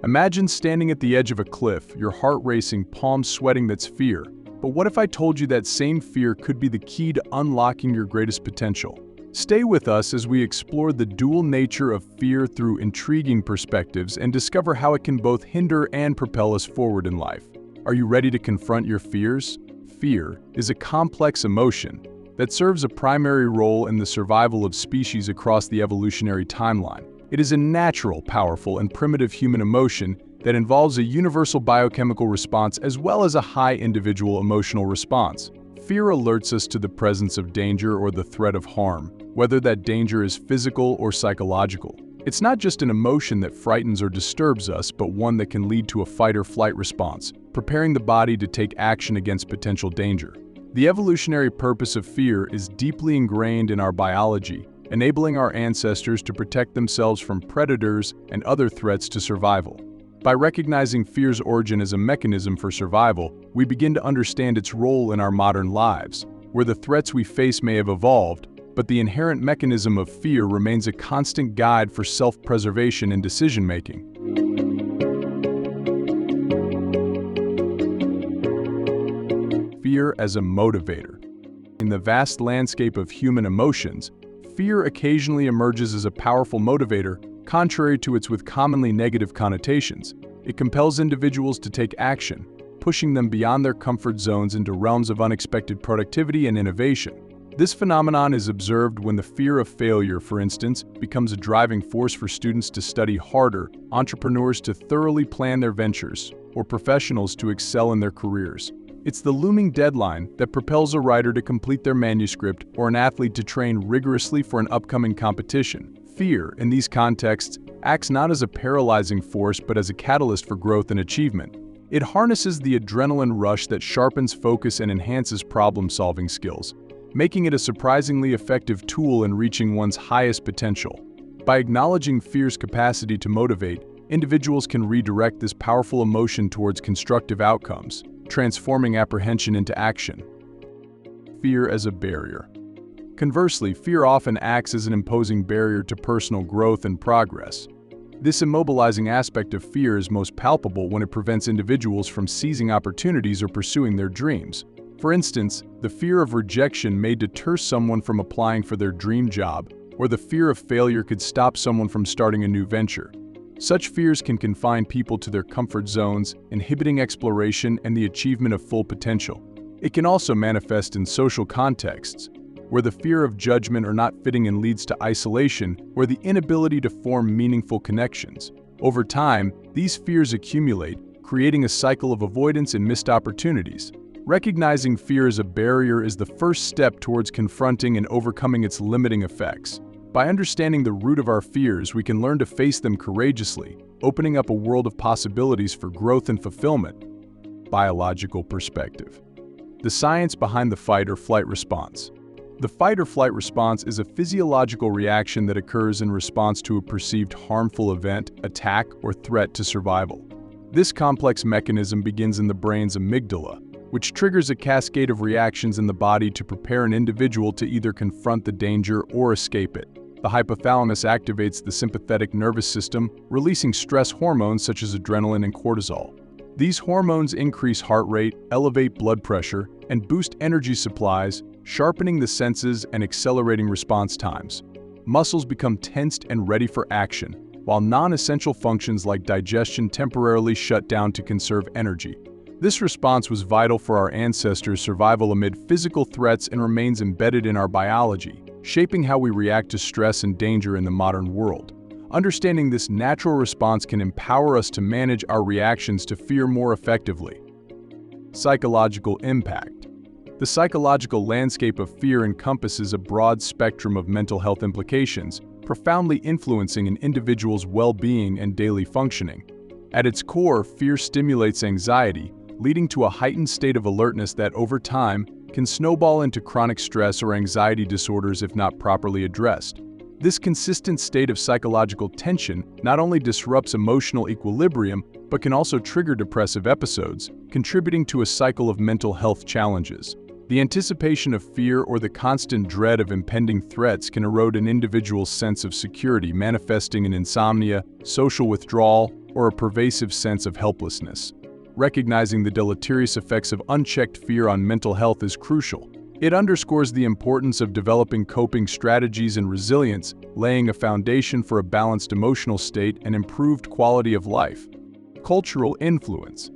Imagine standing at the edge of a cliff, your heart racing, palms sweating. That's fear. But what if I told you that same fear could be the key to unlocking your greatest potential? Stay with us as we explore the dual nature of fear through intriguing perspectives and discover how it can both hinder and propel us forward in life. Are you ready to confront your fears? Fear is a complex emotion that serves a primary role in the survival of species across the evolutionary timeline. It is a natural, powerful, and primitive human emotion that involves a universal biochemical response as well as a high individual emotional response. Fear alerts us to the presence of danger or the threat of harm, whether that danger is physical or psychological. It's not just an emotion that frightens or disturbs us, but one that can lead to a fight-or-flight response, preparing the body to take action against potential danger. The evolutionary purpose of fear is deeply ingrained in our biology, enabling our ancestors to protect themselves from predators and other threats to survival. By recognizing fear's origin as a mechanism for survival, we begin to understand its role in our modern lives, where the threats we face may have evolved, but the inherent mechanism of fear remains a constant guide for self-preservation and decision-making. Fear as a motivator. In the vast landscape of human emotions, fear occasionally emerges as a powerful motivator, contrary to its commonly negative connotations. It compels individuals to take action, pushing them beyond their comfort zones into realms of unexpected productivity and innovation. This phenomenon is observed when the fear of failure, for instance, becomes a driving force for students to study harder, entrepreneurs to thoroughly plan their ventures, or professionals to excel in their careers. It's the looming deadline that propels a writer to complete their manuscript or an athlete to train rigorously for an upcoming competition. Fear, in these contexts, acts not as a paralyzing force but as a catalyst for growth and achievement. It harnesses the adrenaline rush that sharpens focus and enhances problem-solving skills, making it a surprisingly effective tool in reaching one's highest potential. By acknowledging fear's capacity to motivate, individuals can redirect this powerful emotion towards constructive outcomes, transforming apprehension into action. Fear as a barrier. Conversely, fear often acts as an imposing barrier to personal growth and progress. This immobilizing aspect of fear is most palpable when it prevents individuals from seizing opportunities or pursuing their dreams. For instance, the fear of rejection may deter someone from applying for their dream job, or the fear of failure could stop someone from starting a new venture. Such fears can confine people to their comfort zones, inhibiting exploration and the achievement of full potential. It can also manifest in social contexts, where the fear of judgment or not fitting in leads to isolation or the inability to form meaningful connections. Over time, these fears accumulate, creating a cycle of avoidance and missed opportunities. Recognizing fear as a barrier is the first step towards confronting and overcoming its limiting effects. By understanding the root of our fears, we can learn to face them courageously, opening up a world of possibilities for growth and fulfillment. Biological perspective. The science behind the fight-or-flight response. The fight-or-flight response is a physiological reaction that occurs in response to a perceived harmful event, attack, or threat to survival. This complex mechanism begins in the brain's amygdala, which triggers a cascade of reactions in the body to prepare an individual to either confront the danger or escape it. The hypothalamus activates the sympathetic nervous system, releasing stress hormones such as adrenaline and cortisol. These hormones increase heart rate, elevate blood pressure, and boost energy supplies, sharpening the senses and accelerating response times. Muscles become tensed and ready for action, while non-essential functions like digestion temporarily shut down to conserve energy. This response was vital for our ancestors' survival amid physical threats and remains embedded in our biology, shaping how we react to stress and danger in the modern world. Understanding this natural response can empower us to manage our reactions to fear more effectively. Psychological impact. The psychological landscape of fear encompasses a broad spectrum of mental health implications, profoundly influencing an individual's well-being and daily functioning. At its core, fear stimulates anxiety, leading to a heightened state of alertness that, over time, can snowball into chronic stress or anxiety disorders if not properly addressed. This consistent state of psychological tension not only disrupts emotional equilibrium, but can also trigger depressive episodes, contributing to a cycle of mental health challenges. The anticipation of fear or the constant dread of impending threats can erode an individual's sense of security, manifesting in insomnia, social withdrawal, or a pervasive sense of helplessness. Recognizing the deleterious effects of unchecked fear on mental health is crucial. It underscores the importance of developing coping strategies and resilience, laying a foundation for a balanced emotional state and improved quality of life. Cultural influence.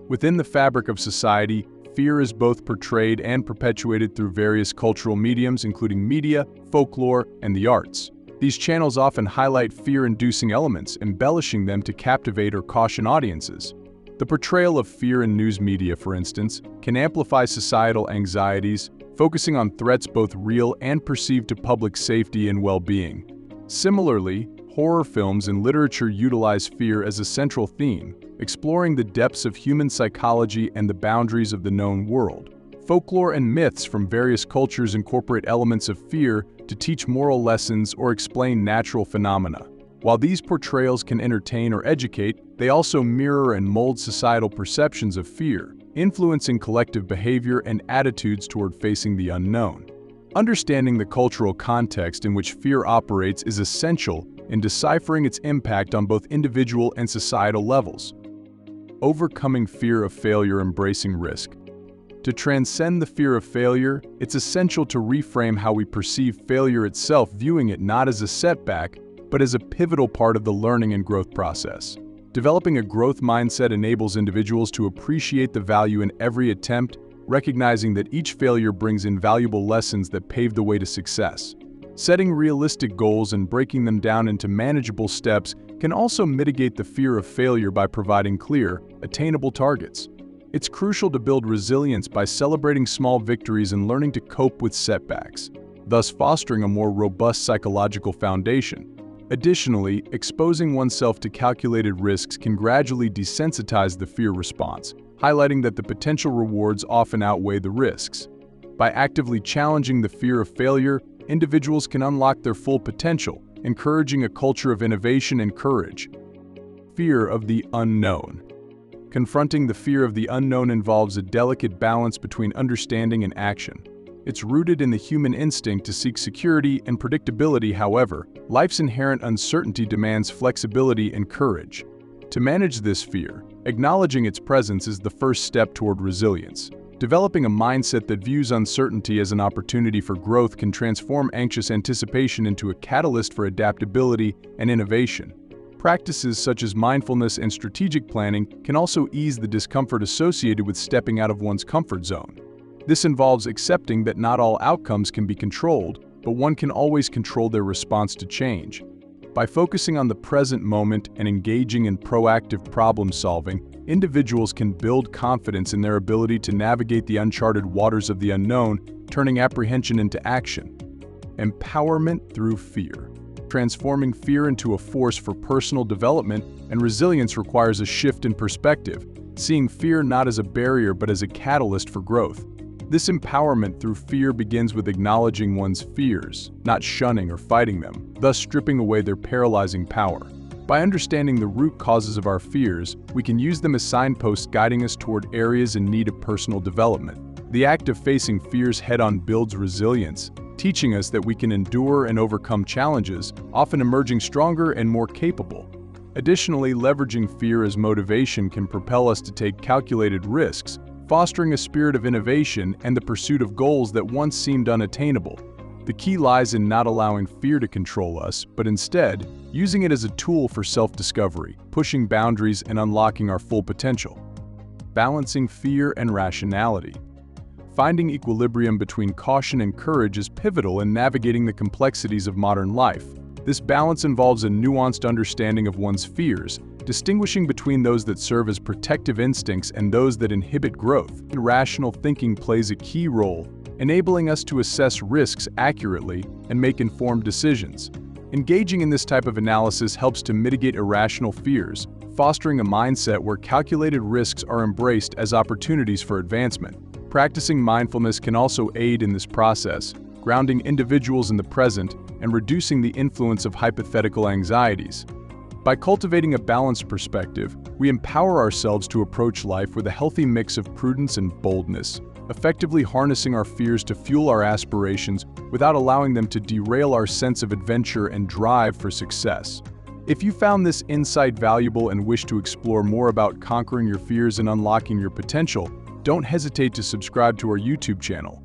Within the fabric of society, fear is both portrayed and perpetuated through various cultural mediums, including media, folklore, and the arts. These channels often highlight fear-inducing elements, embellishing them to captivate or caution audiences. The portrayal of fear in news media, for instance, can amplify societal anxieties, focusing on threats both real and perceived to public safety and well-being. Similarly, horror films and literature utilize fear as a central theme, exploring the depths of human psychology and the boundaries of the known world. Folklore and myths from various cultures incorporate elements of fear to teach moral lessons or explain natural phenomena. While these portrayals can entertain or educate, they also mirror and mold societal perceptions of fear, influencing collective behavior and attitudes toward facing the unknown. Understanding the cultural context in which fear operates is essential in deciphering its impact on both individual and societal levels. Overcoming fear of failure, embracing risk. To transcend the fear of failure, it's essential to reframe how we perceive failure itself, viewing it not as a setback, but as a pivotal part of the learning and growth process. Developing a growth mindset enables individuals to appreciate the value in every attempt, recognizing that each failure brings invaluable lessons that pave the way to success. Setting realistic goals and breaking them down into manageable steps can also mitigate the fear of failure by providing clear, attainable targets. It's crucial to build resilience by celebrating small victories and learning to cope with setbacks, thus fostering a more robust psychological foundation. Additionally, exposing oneself to calculated risks can gradually desensitize the fear response, highlighting that the potential rewards often outweigh the risks. By actively challenging the fear of failure, individuals can unlock their full potential, encouraging a culture of innovation and courage. Fear of the unknown. Confronting the fear of the unknown involves a delicate balance between understanding and action. It's rooted in the human instinct to seek security and predictability. However, life's inherent uncertainty demands flexibility and courage. To manage this fear, acknowledging its presence is the first step toward resilience. Developing a mindset that views uncertainty as an opportunity for growth can transform anxious anticipation into a catalyst for adaptability and innovation. Practices such as mindfulness and strategic planning can also ease the discomfort associated with stepping out of one's comfort zone. This involves accepting that not all outcomes can be controlled, but one can always control their response to change. By focusing on the present moment and engaging in proactive problem-solving, individuals can build confidence in their ability to navigate the uncharted waters of the unknown, turning apprehension into action. Empowerment through fear. Transforming fear into a force for personal development and resilience requires a shift in perspective, seeing fear not as a barrier but as a catalyst for growth. This empowerment through fear begins with acknowledging one's fears, not shunning or fighting them, thus stripping away their paralyzing power. By understanding the root causes of our fears, we can use them as signposts guiding us toward areas in need of personal development. The act of facing fears head-on builds resilience, teaching us that we can endure and overcome challenges, often emerging stronger and more capable. Additionally, leveraging fear as motivation can propel us to take calculated risks, fostering a spirit of innovation and the pursuit of goals that once seemed unattainable. The key lies in not allowing fear to control us, but instead, using it as a tool for self-discovery, pushing boundaries and unlocking our full potential. Balancing fear and rationality. Finding equilibrium between caution and courage is pivotal in navigating the complexities of modern life. This balance involves a nuanced understanding of one's fears, distinguishing between those that serve as protective instincts and those that inhibit growth. Rational thinking plays a key role, enabling us to assess risks accurately and make informed decisions. Engaging in this type of analysis helps to mitigate irrational fears, fostering a mindset where calculated risks are embraced as opportunities for advancement. Practicing mindfulness can also aid in this process, grounding individuals in the present and reducing the influence of hypothetical anxieties. By cultivating a balanced perspective, we empower ourselves to approach life with a healthy mix of prudence and boldness, effectively harnessing our fears to fuel our aspirations without allowing them to derail our sense of adventure and drive for success. If you found this insight valuable and wish to explore more about conquering your fears and unlocking your potential, don't hesitate to subscribe to our YouTube channel.